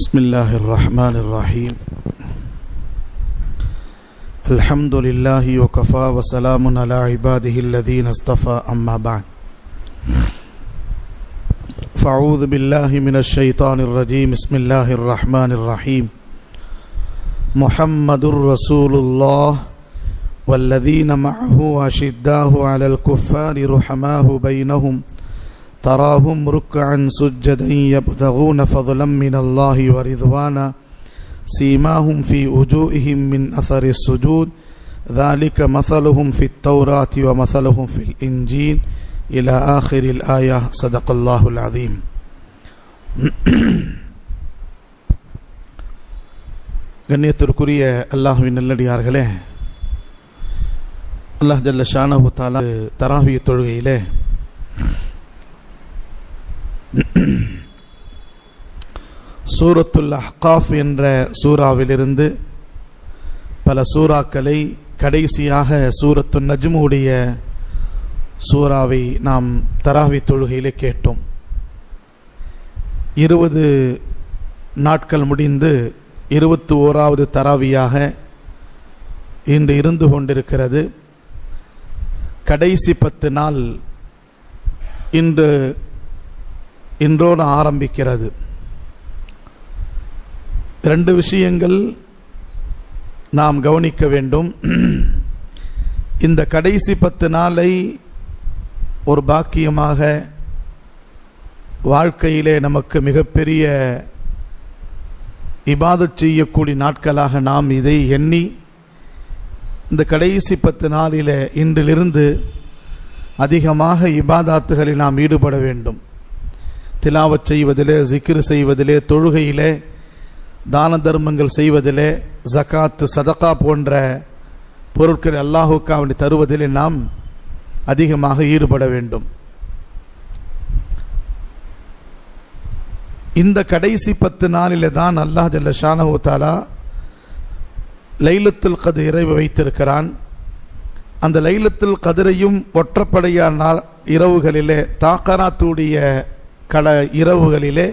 بسم الله الرحمن الرحيم الحمد لله وكفى وسلام على عباده الذين اصطفى أما بعد فأعوذ بالله من الشيطان الرجيم بسم الله الرحمن الرحيم محمد رسول الله والذين معه أشداء على الكفار رحماء بينهم تراهم ركعا سجدا يبتغون فضلا من الله ورضوانا سيماهم في وجوههم من أثر السجود ذلك مثلهم في التوراة ومثلهم في الإنجيل إلى آخر الآية صدق الله العظيم. கண்ணியத்திற்குரிய அல்லாஹ்வின் நல்லடியார்களே, அல்லாஹ் ஜல்ல ஷானஹு தஆலா தராவிய தொழுகையிலே சூரத்துல் அஹ்காஃப் என்ற சூறாவிலிருந்து பல சூறாக்களை கடைசியாக சூரத்து நஜ்முடைய சூறாவை நாம் தராவி தொழுகையிலே கேட்டோம். 20 நாட்கள் முடிந்து 21வது தராவியாக இன்று இருந்து கொண்டிருக்கிறது. கடைசி 10 நாள் இன்றோடு ஆரம்பிக்கிறது. 2 விஷயங்கள் நாம் கவனிக்க வேண்டும். இந்த கடைசி 10 நாளை ஒரு பாக்கியமாக வாழ்க்கையிலே நமக்கு மிகப்பெரிய இபாதத் செய்யக்கூடிய நாட்களாக நாம் இதை எண்ணி இந்த கடைசி 10 நாளிலே இன்றிலிருந்து அதிகமாக இபாதாத்துகளில் நாம் ஈடுபட வேண்டும். திலாவத் செய்வதிலே, ஜிக்ர் செய்வதிலே, தொழுகையிலே, தான தர்மங்கள் செய்வதிலே, ஜகாத் சதகா போன்ற பொருட்களை அல்லாஹுக்காக தருவதிலே நாம் அதிகமாக ஈடுபட வேண்டும். இந்த கடைசி 10 நாளிலே தான் அல்லாஹ் ஜல்ல ஷானஹு தஆலா லைலத்துல் கத்ர் இரவு வைத்திருக்கிறான். அந்த லைலத்துல் கத்ரையும் ஒற்றப்படையான இரவுகளிலே, தாக்கராத்துடைய இரவுகளிலே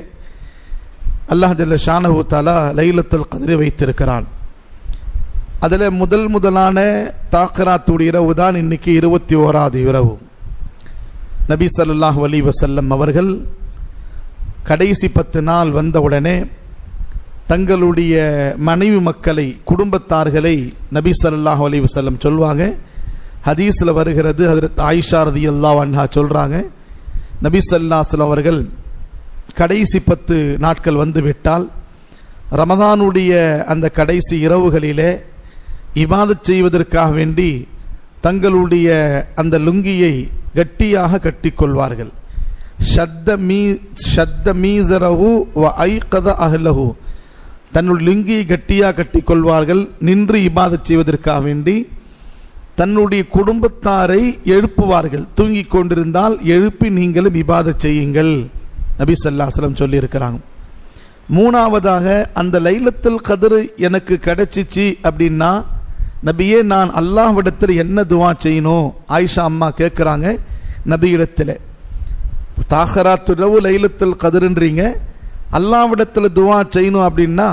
அல்லாஹ் ஜல்ல ஷானஹு தஆலா லைலத்துல் கத்ரை வைத்திருக்கிறான். அதில் முதலான தாக்கராத்துடைய இரவு தான் இன்னைக்கு 21வது இரவு. நபி ஸல்லல்லாஹு அலைஹி வஸல்லம் அவர்கள் கடைசி 10 நாள் வந்தவுடனே தங்களுடைய மனைவி மக்களை, குடும்பத்தார்களை நபி ஸல்லல்லாஹு அலைஹி வஸல்லம் சொல்வாங்க. ஹதீஸில் வருகிறது, ஹஜ்ரத் ஆயிஷா ரலியல்லாஹு அன்ஹா சொல்றாங்க, நபி ஸல்லல்லாஹு அலைஹி வஸல்லம் அவர்கள் கடைசி 10 நாட்கள் வந்துவிட்டால் ரமதானுடைய அந்த கடைசி இரவுகளிலே இபாதத் செய்வதற்காக வேண்டி தங்களுடைய அந்த லுங்கியை கட்டியாக கட்டிக்கொள்வார்கள். ஷத்த மீஸரஹு வ ஐகத அஹ்லஹு, தன்னுடைய லுங்கியை கட்டியாக கட்டிக்கொள்வார்கள். நின்று இபாதத் செய்வதற்காக வேண்டி தன்னுடைய குடும்பத்தாரை எழுப்புவார்கள். தூங்கிக் கொண்டிருந்தால் எழுப்பி நீங்களும் இபாதத் செய்யுங்கள் நபி ஸல்லல்லாஹு அலைஹி வஸல்லம் சொல்லி இருக்கிறாங்க. 3வதாக அந்த லைலத்துல் கத்ர் எனக்கு கிடைச்சிச்சு அப்படின்னா நபியே, நான் அல்லாஹ்விடத்தில் என்ன துவா செய்யணும்? ஆயிஷா அம்மா கேட்குறாங்க நபியிடத்தில். தாகராத்துரவு லைலத்துல் கத்ர்ன்றீங்க, அல்லாஹ்விடத்தில் துவா செய்யணும் அப்படின்னா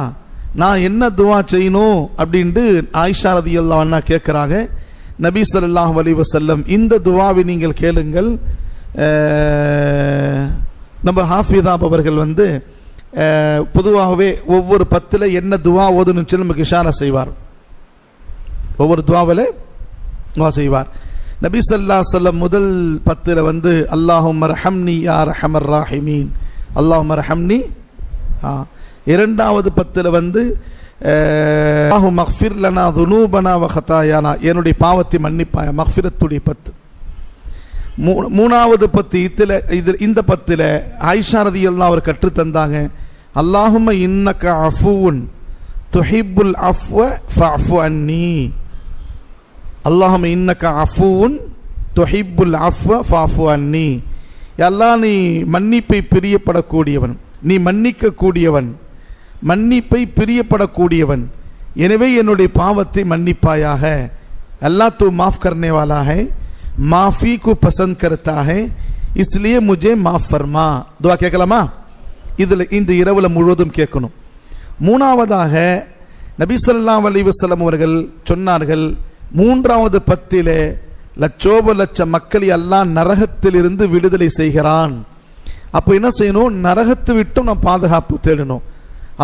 நான் என்ன துவா செய்யணும் அப்படின்ட்டு ஆயிஷா ரலியல்லாஹு அன்ஹா கேட்குறாங்க. நபி ஸல்லல்லாஹு அலைஹி வஸல்லம் இந்த துவாவை நீங்கள் கேளுங்கள். நம்ம ஹாஃபிதாப் அவர்கள் பொதுவாகவே ஒவ்வொரு 10ல் என்ன துவா ஓதுன்னு சொல்லி நமக்கு இஷாரா செய்வார். ஒவ்வொரு துவாவில் துவா செய்வார். நபி ஸல்லல்லாஹு அலைஹி வஸல்லம் முதல் 10ல் அல்லாஹும்ம ரஹம்னி யா ரஹமர் ராஹிமீன், அல்லாஹும்ம ரஹம்னி. 2வது 10ல் அல்லாஹும்ம அக்ஃபிர் லனா துனூபனா வ ஹதாயானா, என்னுடைய பாவத்தை மன்னிப்பாய, மக்ஃபிரத்துடைய 10. 3வது 10 இந்த 10ல் ஆயிஷா ரலியல்லாஹு அவர் கற்று தந்தாங்க, அல்லாஹும்ம இன்னக அஃபூன் துஹிப்புல் அஃப்வ ஃபஅஃபு அன்னி, அல்லாஹும்ம இன்னக அஃபூன் துஹிப்புல் அஃப்வ ஃபஅஃபு அன்னி. அல்லாஹ், நீ மன்னிப்பை பிரியப்படக்கூடியவன், நீ மன்னிக்க கூடியவன், மன்னிப்பை பிரியப்படக்கூடியவன், எனவே என்னுடைய பாவத்தை மன்னிப்பாயாக. அல்லாஹ் தூ மாஃப் கர்னே வாலா ஹை, माफी को पसंद करता है, इसलिए मुझे माफ फरमा. दुआ கேட்கலாமா? இதில் இந்த இரவுல முழுவதும் கேட்கணும். மூணாவதாக நபி ஸல்லல்லாஹு அலைஹி வஸல்லம் அவர்கள் சொன்னார்கள், மூன்றாவது பத்திலே லட்சோப லட்ச மக்களை அல்லாஹ் நரகத்தில் இருந்து விடுதலை செய்கிறான். அப்போ என்ன செய்யணும்? நரகத்தை விட்டும் நாம் பாதுகாப்பு தேடணும்.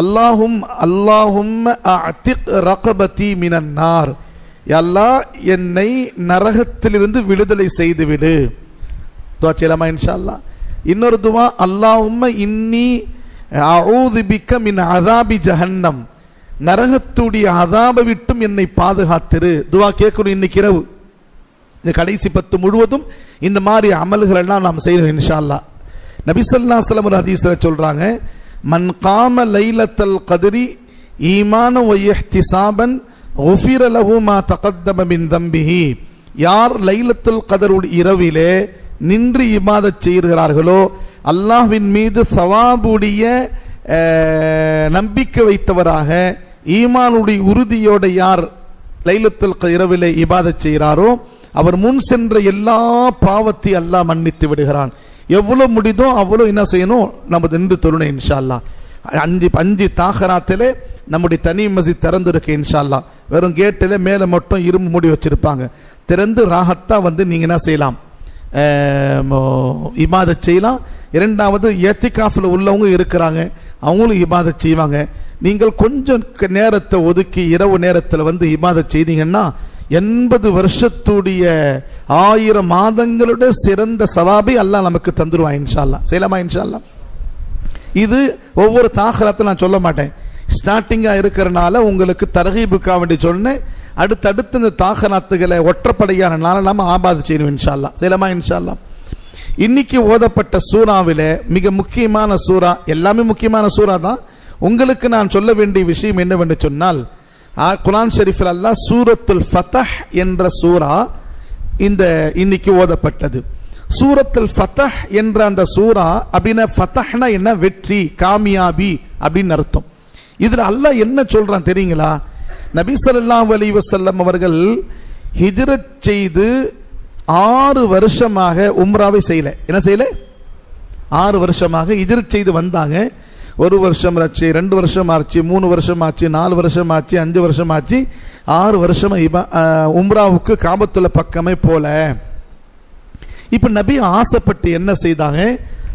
அல்லாஹும் அஅதிக் ரகபதி மினன் நார், அல்லாஹ் என்னை நரகத்திலிருந்து விடுதலை செய்துவிடு. துஆ செய்யலாமா இன்ஷா அல்லாஹ்? இன்னொரு துவா, அல்லாஹும்ம இன்னி அஊது பிக்க மின் அஸாபி ஜஹன்னம், நரகத்துடைய அஸாபை விட்டும் என்னை பாதுகாத்திரு. துவா கேட்கணும் இன்னைக்கு இரவு. இந்த கடைசி 10 முழுவதும் இந்த மாதிரி அமல்கள் எல்லாம் நாம் செய்யணும் இன்ஷா அல்லாஹ். நபி ஸல்லல்லாஹு அலைஹி வஸல்லம் ஒரு ஹதீஸ்ல சொல்றாங்க, மன் காம லைலத்தல் கத்ரி ஈமான வ இஹ்திசாபன் குஃபிர லஹு மா தகத்தம மின் தம்பிஹி, யார் லைலத்துல் கத்ருடைய இரவிலே நின்று இபாதத் செய்கிறார்களோ, அல்லாஹ்வின் மீது சவாபுடைய நம்பிக்கை வைத்தவராக ஈமானுடைய உறுதியோட யார் லைலத்துல் இரவிலே இபாதத் செய்கிறாரோ, அவர் முன் சென்ற எல்லா பாவத்தை அல்லாஹ் மன்னித்து விடுகிறான். எவ்வளவு முடியுதோ அவ்வளோ என்ன செய்யணும்? நம்ம நின்று தொழணும் இன்ஷா அல்லாஹ். 5 தாகராத்திலே நம்முடைய தனி மஸ்ஜித் திறந்துருக்கு இன்ஷா அல்லாஹ். வெறும் கேட்டில் மேலே மட்டும் இரும்பு மூடி வச்சிருப்பாங்க. திறந்து ராகத்தா வந்து நீங்க என்ன செய்யலாம்? இபாதத் செய்யலாம். இரண்டாவது ஏத்திகாஃபில் உள்ளவங்க இருக்கிறாங்க, அவங்களும் இபாதத் செய்வாங்க. நீங்கள் கொஞ்சம் நேரத்தை ஒதுக்கி இரவு நேரத்தில் வந்து இபாதத் செய்தீங்கன்னா 80 வருஷத்துடைய 1000 மாதங்களுடைய சிறந்த சவாபை அல்லாஹ் நமக்கு தந்துருவான் இன்ஷா அல்லாஹ். செய்யலாமா இன்ஷா அல்லாஹ்? இது ஒவ்வொரு தாகராத்தையும் நான் சொல்ல மாட்டேன், ஸ்டார்டிங்கா இருக்கிறனால உங்களுக்கு தர்ஹீபுக்காக வேண்டி சொன்னேன். அடுத்தடுத்து இந்த தாகராத்துகளை ஒற்றப்படையானால நாம ஆபாது செய்யணும் இன்ஷா அல்லாஹ். செய்யலாமா இன்ஷா அல்லாஹ்? இன்னைக்கு ஓதப்பட்ட சூறாவில மிக முக்கியமான சூறா, எல்லாமே முக்கியமான சூறா தான். உங்களுக்கு நான் சொல்ல வேண்டிய விஷயம் என்னவென்று சொன்னால், குர்ஆன் ஷரீஃபில் அல்லாஹ் சூரத்துல் ஃபத்ஹ் என்ற சூரா இந்த இன்னைக்கு ஓதப்பட்டது. சூரத்துல் ஃபத்ஹ் என்ற அந்த சூரா அப்படின்னா, ஃபத்ஹ்னா என்ன? வெற்றி, காமியாபி அப்படின்னு அர்த்தம். இதுல அல்லாஹ் என்ன சொல்றான் தெரியுங்களா? நபி ஸல்லல்லாஹு அலைஹி வஸல்லம் அவர்கள் ஹிஜ்ரத் செய்து 6 வருஷமாக உம்ராவை செய்யல. என்ன செய்யல? 6 வருஷமாக ஹிஜ்ரத் செய்து வந்தாங்க. 1 வருஷம் ஆச்சு, 2 வருஷம் ஆச்சு, 3 வருஷம் ஆச்சு, 4 வருஷம் ஆச்சு, 5 வருஷம் ஆச்சு, 6 வருஷம் உம்ராவுக்கு காபத்துள்ள பக்கமே போல. இப்ப நபி ஆசைப்பட்டு என்ன செய்தாங்க?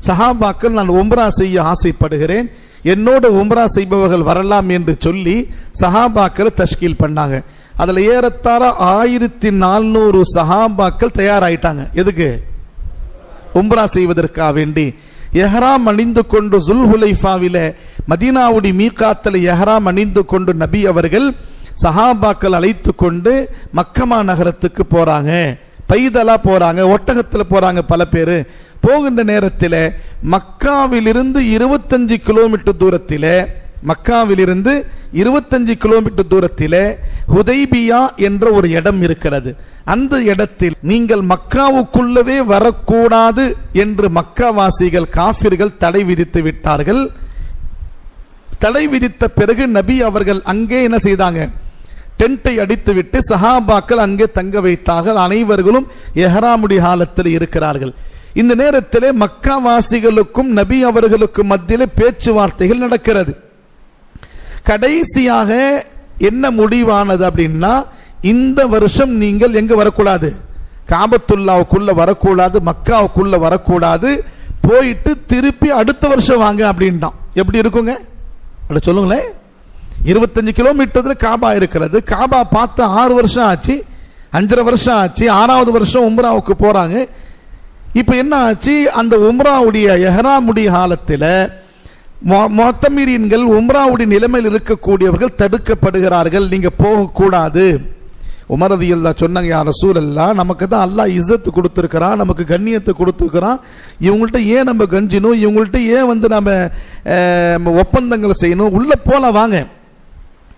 சஹாபாக்கள், நான் உம்ரா செய்ய ஆசைப்படுகிறேன், என்னோட உம்ரா செய்பவர்கள் வரலாம் என்று சொல்லி சஹாபாக்கள் தஷ்கீல் பண்ணாங்க. அதுல ஏறத்தாழ 1400 சஹாபாக்கள் தயாராயிட்டாங்க. எதுக்கு? உம்ரா செய்வதற்காக வேண்டி. எஹ்ராம் அணிந்து கொண்டு ஜுல்ஹுலைஃபாவில மதீனாவுடைய மீகாத்தில் எஹ்ராம் அணிந்து கொண்டு நபி அவர்கள் சஹாபாக்கள் அழைத்து கொண்டு மக்கமா நகரத்துக்கு போறாங்க. பைதலா போறாங்க, ஒட்டகத்தில் போறாங்க. பல பேர் போகின்ற நேரத்தில் மக்காவிலிருந்து 25 கிலோமீட்டர் தூரத்தில், மக்காவிலிருந்து 25 கிலோமீட்டர் தூரத்தில் ஹுதைபியா என்ற ஒரு இடம் இருக்கிறது. அந்த இடத்தில் நீங்கள் மக்காவுக்குள்ளவே வரக்கூடாது என்று மக்காவாசிகள் காஃபிர்கள் தடை விதித்து விட்டார்கள். தடை விதித்த பிறகு நபி அவர்கள் அங்கே என்ன செய்தாங்க? டென்ட்டை அடித்து விட்டு சஹாபாக்கள் அங்கே தங்க வைத்தார்கள். அனைவர்களும் எஹ்ராமுடைய ஹாலத்தில் இருக்கிறார்கள். இந்த நேரத்திலே மக்காவாசிகளுக்கும் நபி அவர்களுக்கும் மத்தியிலே பேச்சுவார்த்தைகள் நடக்கிறது. கடைசியாக என்ன முடிவானது அப்படின்னா, இந்த வருஷம் நீங்கள் எங்க வரக்கூடாது? காபத்துல்லாவுக்குள்ள வரக்கூடாது, மக்காவுக்குள்ள வரக்கூடாது, போயிட்டு திருப்பி அடுத்த வருஷம் வாங்க அப்படின்ட்டான். எப்படி இருக்குங்க? அப்படி சொல்லுங்களேன். 25 கிலோமீட்டர் காபா இருக்கிறது. காபா பார்த்து 6 வருஷம் ஆச்சு, 5.5 வருஷம் ஆச்சு, 6வது வருஷம் உம்ராவுக்கு போறாங்க. இப்ப என்ன ஆச்சு? அந்த உம்ராவுடைய எஹ்ராமுடைய காலத்தில் முஅத்தமிரீன்கள், உம்ராவுடைய நிலைமையில் இருக்கக்கூடியவர்கள் தடுக்கப்படுகிறார்கள். நீங்க போகக்கூடாது. உமர் ரலியல்லாஹு சொன்னாங்க, யா ரசூலல்லாஹ், நமக்கு தான் அல்லாஹ் இஸ்ஸத் கொடுத்திருக்கிறான், நமக்கு கண்ணியத்தை கொடுத்திருக்கிறான், இவங்கள்ட்ட ஏன் நம்ம கஞ்சினும், இவங்கள்ட்ட ஏன் வந்து நம்ம ஒப்பந்தங்களை செய்யணும், உள்ள போல வாங்க.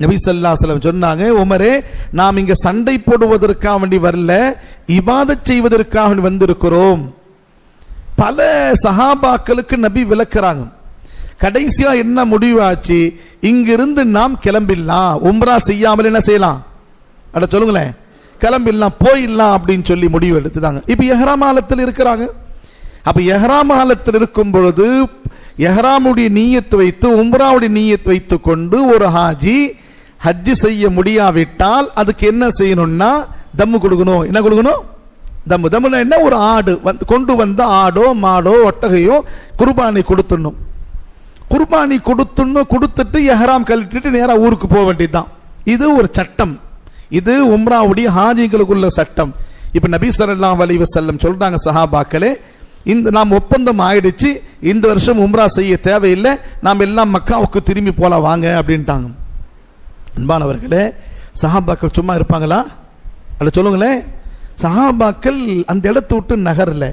நபி ஸல்லல்லாஹு அலைஹி வஸல்லம் சொன்னாங்க, உமரே, நாம் இங்க சண்டை போடுவதற்காக வேண்டி வரல, இபாதத் செய்வதற்காக வந்திருக்கிறோம். பல சஹாபாக்களுக்கு நபி விளக்குறாங்க. கடைசியா என்ன முடிவாச்சு? இங்கிருந்து நாம் கிளம்பிடலாம், உம்ரா செய்யாமல் என்ன செய்யலாம்? அட சொல்லுங்களேன், கிளம்பிடலாம், போயிடலாம் அப்படின்னு சொல்லி முடிவு எடுத்துட்டாங்க. இப்ப எஹ்ராம் ஹாலத்தில் இருக்கிறாங்க. அப்ப எஹ்ராம் ஹாலத்தில் இருக்கும் பொழுது எஹ்ராமுடைய நீயத்து வைத்து உம்ராவுடைய நீயத்து வைத்து கொண்டு ஒரு ஹாஜி ஹஜ் செய்ய முடியாவிட்டால் அதுக்கு என்ன செய்யணும்னா தம்மு கொடுக்கணும். என்ன கொடுக்கணும்? தம்மு. தம்முனா என்ன? ஒரு ஆடு கொண்டு வந்த ஆடோ மாடோ ஒட்டகையோ குர்பானி கொடுத்துடணும். குர்பானி கொடுத்துட்டு எஹ்ராம் கழட்டிட்டு நேரா ஊருக்கு போக வேண்டியதுதான். இது ஒரு சட்டம். இது உம்ராவுடைய ஹாஜிகளுக்குள்ள சட்டம். இப்ப நபி ஸல்லல்லாஹு அலைஹி வஸல்லம் சொல்றாங்க, சஹாபாக்களே, இந்த நாம் ஒப்பந்தம் ஆயிடுச்சு, இந்த வருஷம் உம்ரா செய்ய தேவையில்லை, நாம் எல்லாம் மக்காவுக்கு திரும்பி போலாம் வாங்க அப்படின்ட்டாங்க. அன்பானவர்களே, சஹாபாக்கள் சும்மா இருப்பாங்களா? அப்படி சொல்லுங்களேன். சஹாபாக்கள் அந்த இடத்தை விட்டு நகரல.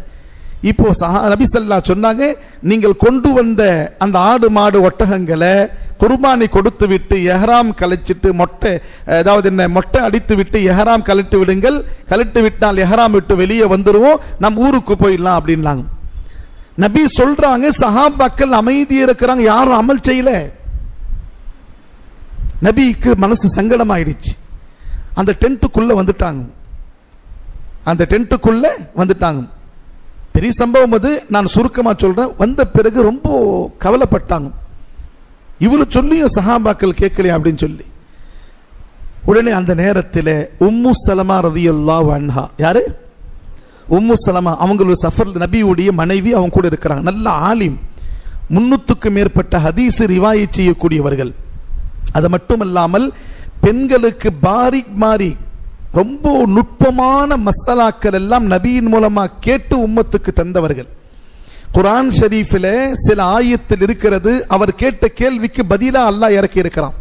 இப்போ நபி ஸல்லல்லாஹு சொன்னாங்க, நீங்கள் கொண்டு வந்த அந்த ஆடு மாடு ஒட்டகங்களை குர்பானி கொடுத்து விட்டு எஹ்ராம் கழிச்சிட்டு மொட்டை அடித்து விட்டு எஹ்ராம் கழட்டு விடுங்கள். கழட்டு விட்டால் எஹ்ராம் விட்டு வெளியே வந்துருவோம், நம் ஊருக்கு போயிடலாம் அப்படின்னாங்க. நபி சொல்றாங்க, சஹாபாக்கள் அமைதியா இருக்கிறாங்க, யாரும் அமல் செய்யல. நபிக்கு மனசு சங்கடமாயிடுச்சு. அந்த டென்ட்டுக்குள்ள வந்துட்டாங்க. பெரிய சம்பவம் அது. நான் சுருக்கமா சொல்றேன். வந்த பிறகு ரொம்ப கவலைப்பட்டாங்க. இவ்வளவு சொல்லியும் சஹாபாக்கள் கேட்கலையா அப்படின்னு சொல்லி உடனே அந்த நேரத்தில் உம்மு சலமா ரலியல்லாஹு அன்ஹா, யாரு? உம்மு சலமா, அவங்களுடைய சஃபர் நபியுடைய மனைவி, அவங்க கூட இருக்கிறாங்க. நல்ல ஆலிம், 300க்கு மேற்பட்ட ஹதீஸ் ரிவாயத் செய்யக்கூடியவர்கள். அது மட்டுமல்லாமல் பெண்களுக்கு பாரிக் ரொம்ப நுட்பமான மசாலாக்கள் எல்லாம் நபியின் மூலமா கேட்டு உம்மத்துக்கு தந்தவர்கள். குர்ஆன் ஷரீஃபில் சில ஆயத்தில் இருக்கிறது, அவர் கேட்ட கேள்விக்கு பதிலா அல்லாஹ் இறக்கி இருக்கிறான்.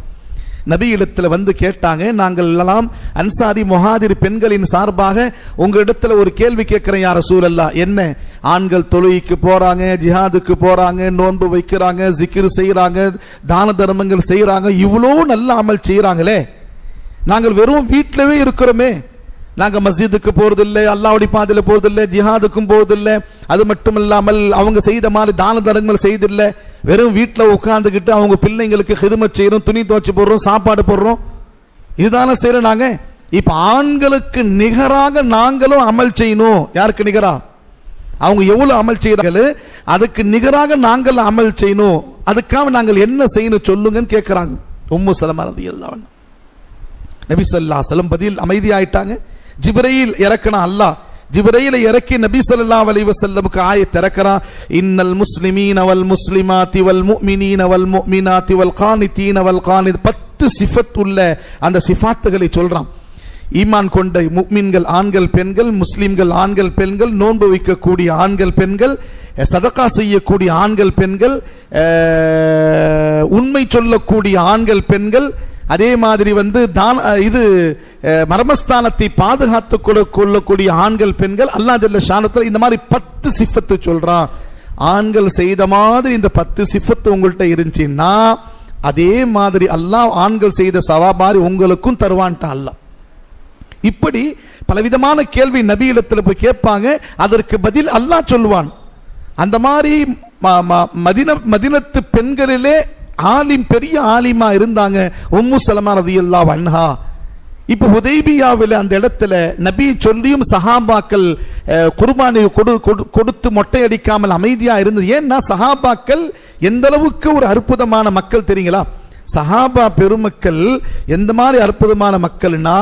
நபி இடத்துல வந்து கேட்டாங்க, நாங்கள் எல்லாம் அன்சாரி முஹாஜிர் பெண்களின் சார்பாக உங்க இடத்துல ஒரு கேள்வி கேட்கிறேன் யா ரசூலல்லாஹ். என்ன? ஆண்கள் தொழுகைக்கு போறாங்க, ஜிஹாதுக்கு போறாங்க, நோன்பு வைக்கிறாங்க, ஜிக்ர் செய்யறாங்க, தான தர்மங்கள் செய்யறாங்க, இவ்வளோ நல்ல அமல் செய்யறாங்களே, நாங்கள் வெறும் வீட்டிலவே இருக்கிறோமே, நாங்க மஸ்ஜிதுக்கு போறதில்லை, அல்லாஹ்வுடைய பாதையில போறதில்லை, ஜிஹாதுக்கும் போறதில்லை, அது மட்டும் இல்லாமல் அவங்க செய்த மாதிரி தான தர்மங்கள் செய்தில்லை, வெறும் வீட்டில் உட்கார்ந்துக்கிட்டு அவங்க பிள்ளைங்களுக்கு ஹிதுமத் செய்யறோம், துணி துவைச்சு போடுறோம், சாப்பாடு போடுறோம், இதுதானே செய்யறோம் நாங்க. இப்ப ஆண்களுக்கு நிகராக நாங்களும் அமல் செய்யணும். யாருக்கு நிகரா? அவங்க எவ்வளவு அமல் செய்யறாங்க, அதுக்கு நிகராக நாங்கள் அமல் செய்யணும். அதுக்காக நாங்கள் என்ன செய்யணும் சொல்லுங்கன்னு கேட்கிறாங்க உம்மு சலமா ரலியல்லாஹு அன்ஹா. நபி ஸல்லல்லாஹு அலைஹி வஸல்லம் பதில் அமைதியாயிட்டாங்க. ஜிப்ரீல் இறக்குனா, அல்லாஹ் ஜிப்ரீலை இறக்கி நபி ஸல்லல்லாஹு அலைஹி வஸல்லமுக்கு ஆயத் இறக்குறான். இன்னல் முஸ்லிமீன வல் முஸ்லிமாத்தி வல் முஃமினீன வல் முஃமினாத்தி வல் கானிதீன வல் கானித், 10 சிஃபத் உள்ள அந்த சிஃபாத்துகளை சொல்றான். ஈமான் கொண்ட முஃமின்கள் ஆண்கள் பெண்கள், முஸ்லிம்கள் ஆண்கள் பெண்கள், நோன்பு வைக்கக்கூடிய ஆண்கள் பெண்கள், சதகா செய்யக்கூடிய ஆண்கள் பெண்கள், உண்மை சொல்லக்கூடிய ஆண்கள் பெண்கள், அதே மாதிரி இது மர்மஸ்தானத்தை பாதுகாத்து கொள்ளக்கூடிய ஆண்கள் பெண்கள், அல்லாஹ் ஜல்ல ஷானத்துல இந்த மாதிரி 10 சிஃபத்து சொல்றான். ஆண்கள் செய்த மாதிரி இந்த 10 சிஃபத்து உங்கள்கிட்ட இருந்துச்சுன்னா அதே மாதிரி அல்லாஹ் ஆண்கள் செய்த சவாபாரி உங்களுக்கும் தருவான்ட்டான் அல்லாஹ். இப்படி பலவிதமான கேள்வி நபி இடத்துல போய் கேட்பாங்க, அதற்கு பதில் அல்லாஹ் சொல்லுவான். அந்த மாதிரி மதீனத்து பெண்களிலே ஆலிம், பெரிய ஆலிமா இருந்தாங்க உம்மு சலமா ரலியல்லாஹு அன்ஹா. இப்ப ஹுதைபியாவில் அந்த இடத்துல நபி சொல்லியும் சஹாபாக்கள் குர்பானி கொடுத்து மொட்டை அடிக்காமல் அமைதியா இருந்தது. ஏன்னா சஹாபாக்கள் எந்த அளவுக்கு ஒரு அற்புதமான மக்கள் தெரியுங்களா? சஹாபா பெருமக்கள் எந்த மாதிரி அற்புதமான மக்கள்னா,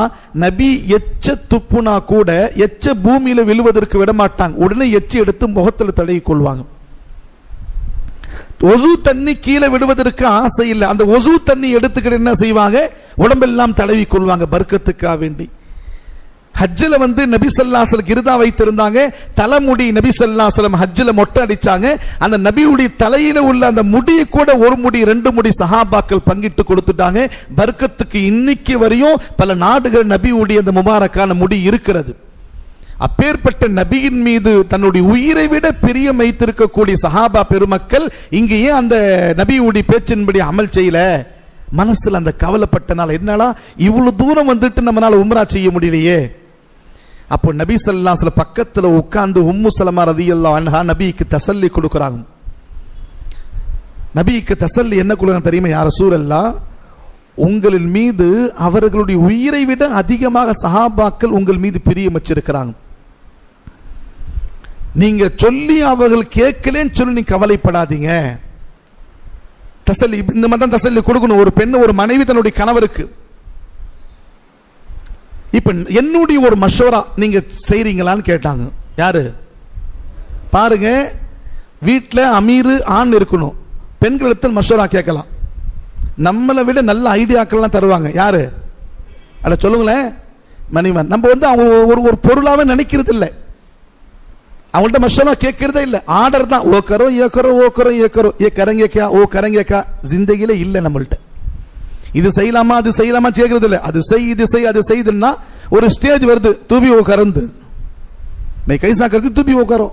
நபி எச்ச துப்புனா கூட எச்ச பூமியில விழுவதற்கு விட மாட்டாங்க, உடனே எச்சி எடுத்து முகத்துல தடவி கொள்வாங்க. ஒசு தண்ணி கீழே விடுவதற்கு ஆசை இல்லை, அந்த ஒசு தண்ணி எடுத்துக்கிட்டு என்ன செய்வாங்க, உடம்பெல்லாம் தடவி கொள்வாங்க பர்க்கத்துக்காக வேண்டி. ஹஜ்ஜில் நபி ஸல்லல்லாஹு அலைஹி வஸல்லம் கிருதா வைத்திருந்தாங்க, தலைமுடி நபி ஸல்லல்லாஹு அலைஹி வஸல்லம் ஹஜ்ஜில் மொட்டை அடிச்சாங்க. அந்த நபியுடைய தலையில உள்ள அந்த முடியை கூட ஒரு முடி 2 முடி சஹாபாக்கள் பங்கிட்டு கொடுத்துட்டாங்க. பர்க்கத்துக்கு இன்னைக்கு வரையும் பல நாடுகள் நபியுடைய அந்த முபாரக்கான முடி இருக்கிறது. அப்பேற்பட்ட நபியின் மீது தன்னுடைய உயிரை விட பிரியம் வைத்திருக்கக்கூடிய சஹாபா பெருமக்கள் இங்கேயே அந்த நபியுடைய பேச்சின்படி அமல் செய்யல, மனசுல அந்த கவலைப்பட்டனால என்னடா இவ்வளவு தூரம் நம்மளால உம்ரா செய்ய முடியலையே. அப்போ நபி ஸல்லல்லாஹு அலைஹி வஸல்லம் பக்கத்துல உட்கார்ந்து உம்மு சலமா ரலியல்லாஹு அன்ஹா நபிக்கு தஸல்லி கொடுக்கறாங்க. நபிக்கு தஸல்லி என்ன கொடுக்கறாங்க தெரியுமா? யா ரசூலல்லாஹ், உங்களின் மீது அவர்களுடைய உயிரை விட அதிகமாக சஹாபாக்கள் உங்கள் மீது பிரியம் வச்சிருக்கிறாங்க. நீங்க சொல்லி அவர்கள் கேட்கலன்னு சொல்லி நீ கவலைப்படாதீங்க. தசல்லி, இந்த மாதிரி தான் தசல்லி கொடுக்கணும் ஒரு பெண், ஒரு மனைவி தன்னுடைய கணவருக்கு. இப்ப என்னுடைய ஒரு மஷோரா நீங்க செய்றீங்களான்னு கேட்டாங்க. யாரு பாருங்க, வீட்டில் அமீரு ஆண் இருக்கணும், பெண்களிடத்தில் மஷோரா கேட்கலாம். நம்மளை விட நல்ல ஐடியாக்கள்லாம் தருவாங்க. யாரு அட சொல்லுங்களேன், மணிவன். நம்ம அவங்க ஒரு பொருளாவே நினைக்கிறது இல்லை, அவங்கள்ட்ட மஷோரா கேட்கறதே இல்லை, ஆர்டர் தான். ஓ கரோ ஏ கரோ ஓ கரோ ஏ கரோ ஏ கரங்கே கா ஓ கரங்கே கா. ஜிந்தகிலே இல்லை நம்மள்ட்ட. இது செய்யலாமா அது செய்யலாமா கேட்கறது இல்லை. அது செய் இது செய் அது செய்துன்னா ஒரு ஸ்டேஜ் வருது, தூபி ஓ கறந்து மை கைசா கருத்து தூபி ஓ கரோ.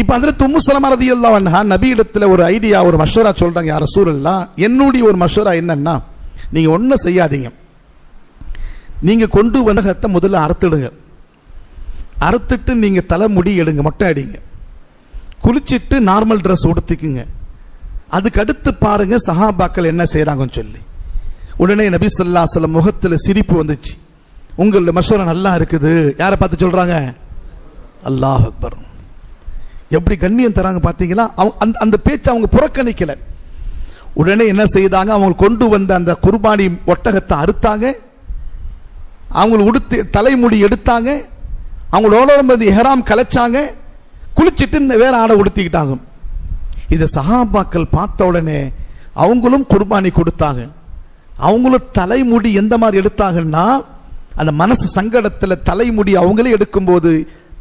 இப்ப ஹஜ்ரத் உம்மு ஸலமா ரலியல்லாஹு அன்ஹா நபி இடத்துல ஒரு ஐடியா, ஒரு மஷூரா சொல்றாங்க. யா ரசூலல்லாஹ், என்னுடைய ஒரு மஷூரா என்னன்னா, நீங்க ஒன்னும் செய்யாதீங்க, நீங்க கொண்டு வந்தகத்தை முதல்ல அறுத்துடுங்க, அறுத்துட்டு நீங்க தலைமுடி எடுங்க, மொட்டை அடிங்க, குளிச்சிட்டு நார்மல் ட்ரெஸ் உடுத்திக்குங்க, அதுக்கு அடுத்து பாருங்க சஹாபாக்கள் என்ன செய்யறாங்கன்னு சொல்லி. உடனே நபி ஸல்லல்லாஹு அலைஹி வஸல்லம் முகத்துல சிரிப்பு வந்துச்சு. உங்கள மஷூரா நல்லா இருக்குது. யாரை பார்த்து சொல்றாங்க? அல்லாஹ் அக்பர். எப்படி கண்ணியம் தராங்க பாத்தீங்களா? அந்த பேச்சை அவங்க புறக்கணிக்கல. உடனே என்ன செய்தாங்க, அவங்க கொண்டு வந்த அந்த குர்பானி ஒட்டகத்தை அறுத்தாங்க, அவங்க உடுத்து தலைமுடி எடுத்தாங்க, அவங்களோட இஹ்ராம் கலைச்சாங்க, குளிச்சிட்டு வேற ஆடை உடுத்திக்கிட்டாங்க. இதை சஹாபாக்கள் பார்த்த உடனே அவங்களும் குர்பானி கொடுத்தாங்க. அவங்களும் தலைமுடி எந்த மாதிரி எடுத்தாங்கன்னா, அந்த மனசு சங்கடத்துல தலைமுடி அவங்களே எடுக்கும் போது,